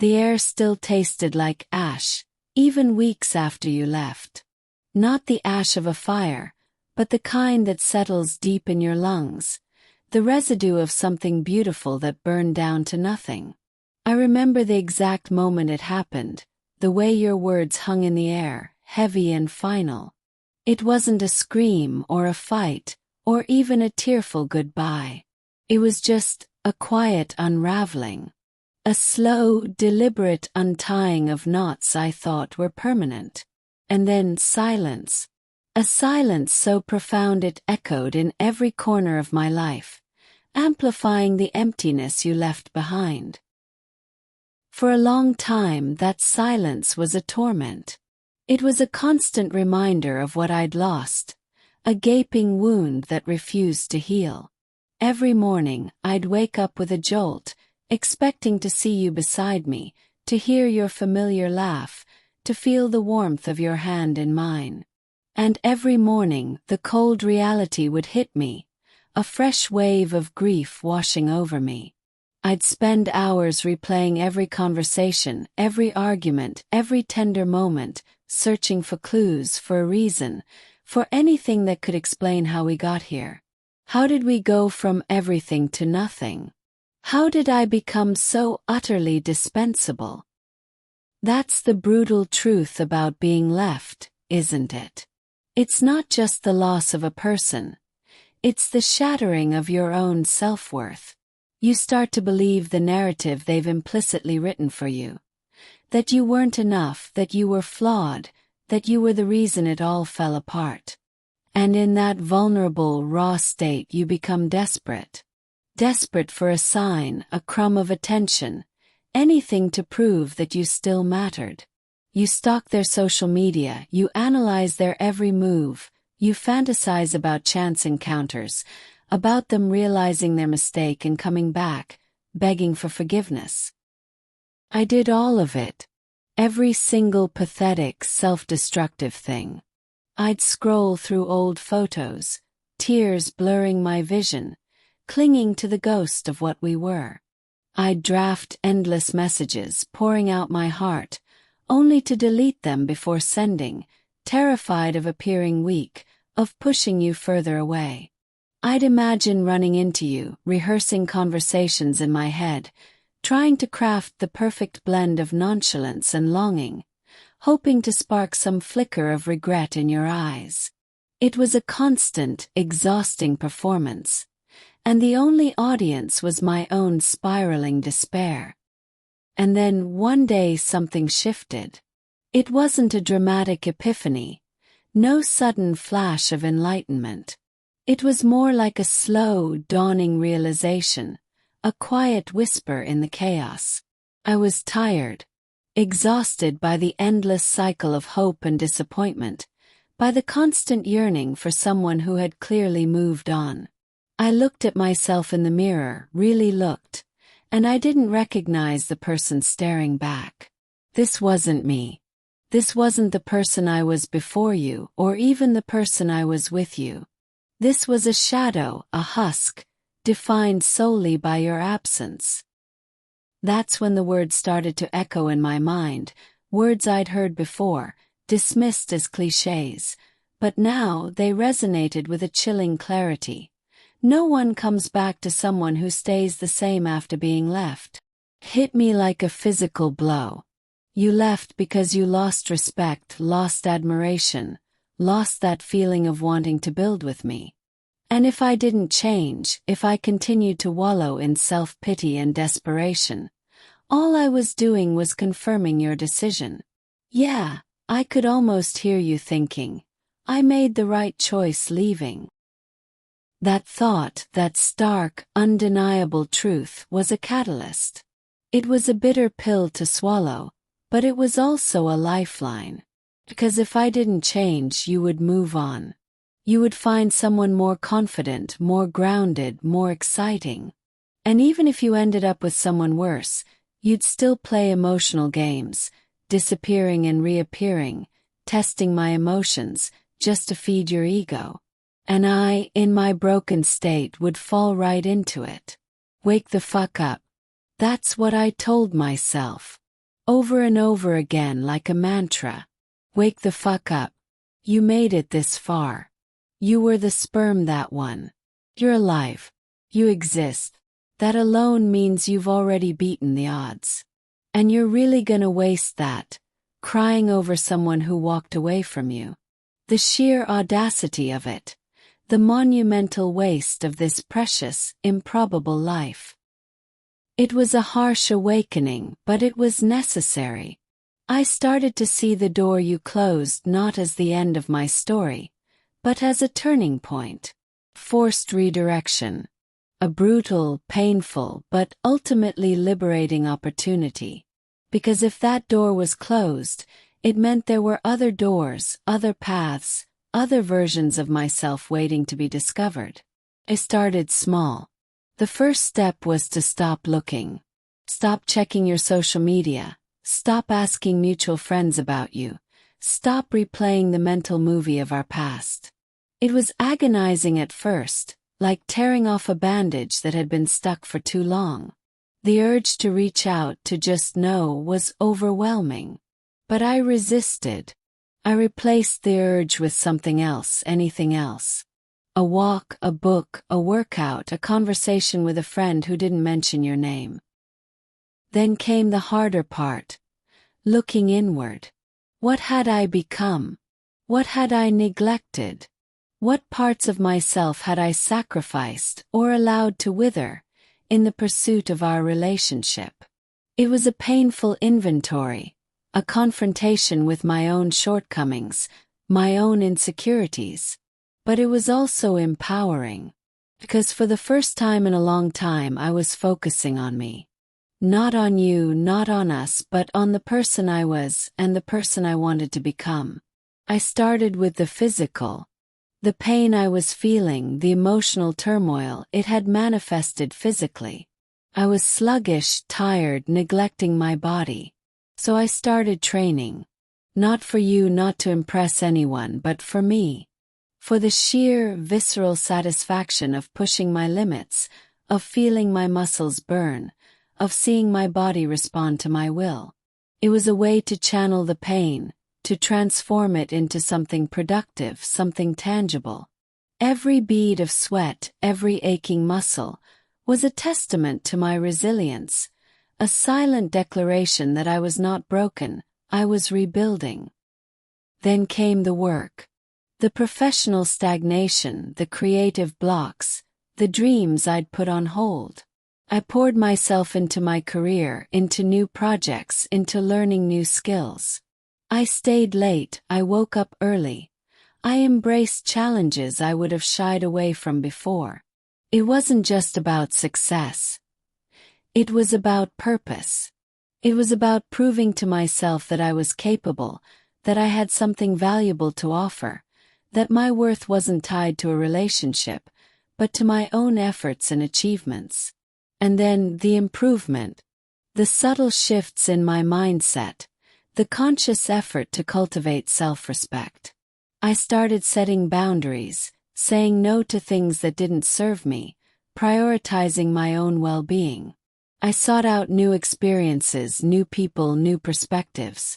The air still tasted like ash, even weeks after you left. Not the ash of a fire, but the kind that settles deep in your lungs, the residue of something beautiful that burned down to nothing. I remember the exact moment it happened, the way your words hung in the air, heavy and final. It wasn't a scream or a fight, or even a tearful goodbye. It was just a quiet unraveling. A slow, deliberate untying of knots I thought were permanent. And then silence. A silence so profound it echoed in every corner of my life, amplifying the emptiness you left behind. For a long time that silence was a torment. It was a constant reminder of what I'd lost, a gaping wound that refused to heal. Every morning I'd wake up with a jolt, expecting to see you beside me, to hear your familiar laugh, to feel the warmth of your hand in mine. And every morning the cold reality would hit me, a fresh wave of grief washing over me. I'd spend hours replaying every conversation, every argument, every tender moment, searching for clues, for a reason, for anything that could explain how we got here. How did we go from everything to nothing? How did I become so utterly dispensable? That's the brutal truth about being left, isn't it? It's not just the loss of a person. It's the shattering of your own self-worth. You start to believe the narrative they've implicitly written for you. That you weren't enough, that you were flawed, that you were the reason it all fell apart. And in that vulnerable, raw state you become desperate. Desperate for a sign, a crumb of attention, anything to prove that you still mattered. You stalk their social media, you analyze their every move, you fantasize about chance encounters, about them realizing their mistake and coming back, begging for forgiveness. I did all of it. Every single pathetic, self-destructive thing. I'd scroll through old photos, tears blurring my vision, clinging to the ghost of what we were. I'd draft endless messages, pouring out my heart, only to delete them before sending, terrified of appearing weak, of pushing you further away. I'd imagine running into you, rehearsing conversations in my head, trying to craft the perfect blend of nonchalance and longing, hoping to spark some flicker of regret in your eyes. It was a constant, exhausting performance, and the only audience was my own spiraling despair. And then one day something shifted. It wasn't a dramatic epiphany, no sudden flash of enlightenment. It was more like a slow, dawning realization, a quiet whisper in the chaos. I was tired, exhausted by the endless cycle of hope and disappointment, by the constant yearning for someone who had clearly moved on. I looked at myself in the mirror, really looked, and I didn't recognize the person staring back. This wasn't me. This wasn't the person I was before you, or even the person I was with you. This was a shadow, a husk, defined solely by your absence. That's when the words started to echo in my mind, words I'd heard before, dismissed as clichés, but now they resonated with a chilling clarity. No one comes back to someone who stays the same after being left. Hit me like a physical blow. You left because you lost respect, lost admiration, lost that feeling of wanting to build with me. And if I didn't change, if I continued to wallow in self-pity and desperation, all I was doing was confirming your decision. Yeah, I could almost hear you thinking, I made the right choice leaving. That thought, that stark, undeniable truth, was a catalyst. It was a bitter pill to swallow, but it was also a lifeline. Because if I didn't change, you would move on. You would find someone more confident, more grounded, more exciting. And even if you ended up with someone worse, you'd still play emotional games, disappearing and reappearing, testing my emotions, just to feed your ego. And I, in my broken state, would fall right into it. Wake the fuck up. That's what I told myself. over and over again like a mantra. Wake the fuck up. You made it this far. You were the sperm that won. You're alive. You exist. That alone means you've already beaten the odds. And you're really gonna waste that, crying over someone who walked away from you. The sheer audacity of it. The monumental waste of this precious, improbable life. It was a harsh awakening, but it was necessary. I started to see the door you closed not as the end of my story, but as a turning point. Forced redirection. A brutal, painful, but ultimately liberating opportunity. Because if that door was closed, it meant there were other doors, other paths, other versions of myself waiting to be discovered. I started small. The first step was to stop looking. Stop checking your social media. Stop asking mutual friends about you. Stop replaying the mental movie of our past. It was agonizing at first, like tearing off a bandage that had been stuck for too long. The urge to reach out, to just know, was overwhelming. But I resisted. I replaced the urge with something else, anything else. A walk, a book, a workout, a conversation with a friend who didn't mention your name. Then came the harder part. Looking inward. What had I become? What had I neglected? What parts of myself had I sacrificed or allowed to wither in the pursuit of our relationship? It was a painful inventory, a confrontation with my own shortcomings, my own insecurities. But it was also empowering, because for the first time in a long time I was focusing on me. Not on you, not on us, but on the person I was and the person I wanted to become. I started with the physical. The pain I was feeling, the emotional turmoil, it had manifested physically. I was sluggish, tired, neglecting my body. So I started training. Not for you, not to impress anyone, but for me. For the sheer, visceral satisfaction of pushing my limits, of feeling my muscles burn, of seeing my body respond to my will. It was a way to channel the pain, to transform it into something productive, something tangible. Every bead of sweat, every aching muscle, was a testament to my resilience, a silent declaration that I was not broken, I was rebuilding. Then came the work. The professional stagnation, the creative blocks, the dreams I'd put on hold. I poured myself into my career, into new projects, into learning new skills. I stayed late, I woke up early. I embraced challenges I would have shied away from before. It wasn't just about success. It was about purpose. It was about proving to myself that I was capable, that I had something valuable to offer. That my worth wasn't tied to a relationship, but to my own efforts and achievements. And then the improvement. The subtle shifts in my mindset. The conscious effort to cultivate self-respect. I started setting boundaries, saying no to things that didn't serve me, prioritizing my own well-being. I sought out new experiences, new people, new perspectives.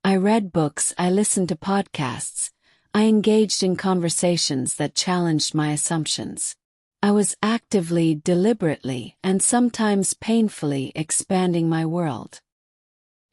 I read books, I listened to podcasts. I engaged in conversations that challenged my assumptions. I was actively, deliberately, and sometimes painfully expanding my world.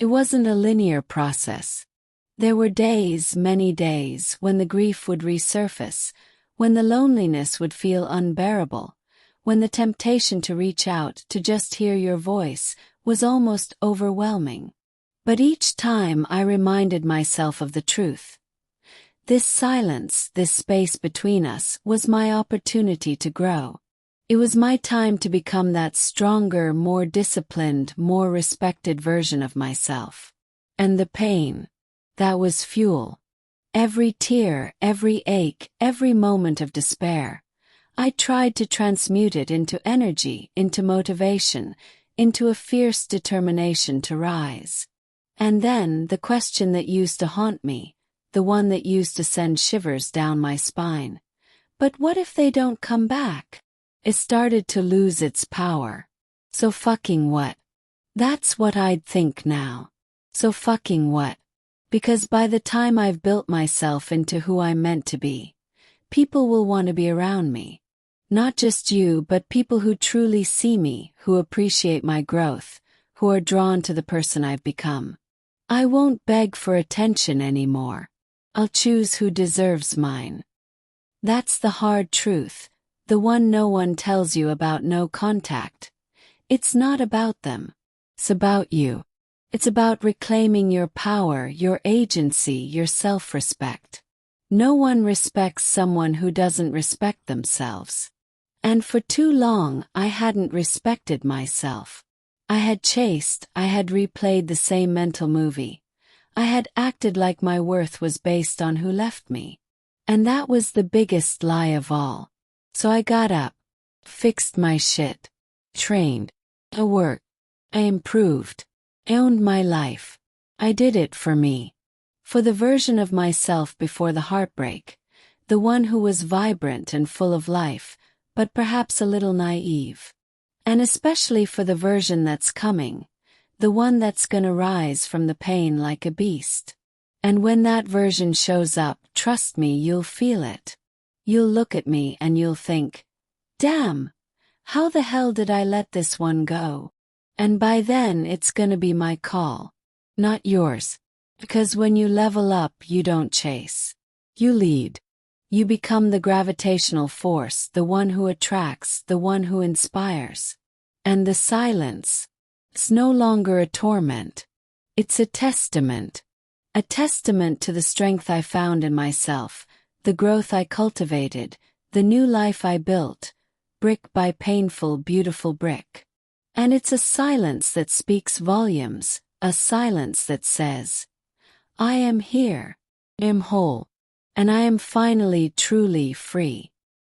It wasn't a linear process. There were days, many days, when the grief would resurface, when the loneliness would feel unbearable, when the temptation to reach out, to just hear your voice, was almost overwhelming. But each time I reminded myself of the truth. This silence, this space between us, was my opportunity to grow. It was my time to become that stronger, more disciplined, more respected version of myself. And the pain, that was fuel. Every tear, every ache, every moment of despair. I tried to transmute it into energy, into motivation, into a fierce determination to rise. And then the question that used to haunt me, the one that used to send shivers down my spine. But what if they don't come back? It started to lose its power. So fucking what? That's what I'd think now. So fucking what? Because by the time I've built myself into who I'm meant to be, people will want to be around me. Not just you, but people who truly see me, who appreciate my growth, who are drawn to the person I've become. I won't beg for attention anymore. I'll choose who deserves mine. That's the hard truth, the one no one tells you about no contact. It's not about them. It's about you. It's about reclaiming your power, your agency, your self-respect. No one respects someone who doesn't respect themselves. And for too long, I hadn't respected myself. I had chased, I had replayed the same mental movie. I had acted like my worth was based on who left me. And that was the biggest lie of all. So I got up, fixed my shit, trained, I worked, I improved, I owned my life. I did it for me. For the version of myself before the heartbreak, the one who was vibrant and full of life, but perhaps a little naive. And especially for the version that's coming, the one that's gonna rise from the pain like a beast. And when that version shows up, trust me, you'll feel it. You'll look at me and you'll think, damn, how the hell did I let this one go? And by then it's gonna be my call, not yours. Because when you level up, you don't chase. You lead. You become the gravitational force, the one who attracts, the one who inspires. And the silence, it's no longer a torment. It's a testament. A testament to the strength I found in myself, the growth I cultivated, the new life I built, brick by painful, beautiful brick. And it's a silence that speaks volumes, a silence that says, I am here, I am whole, and I am finally truly free.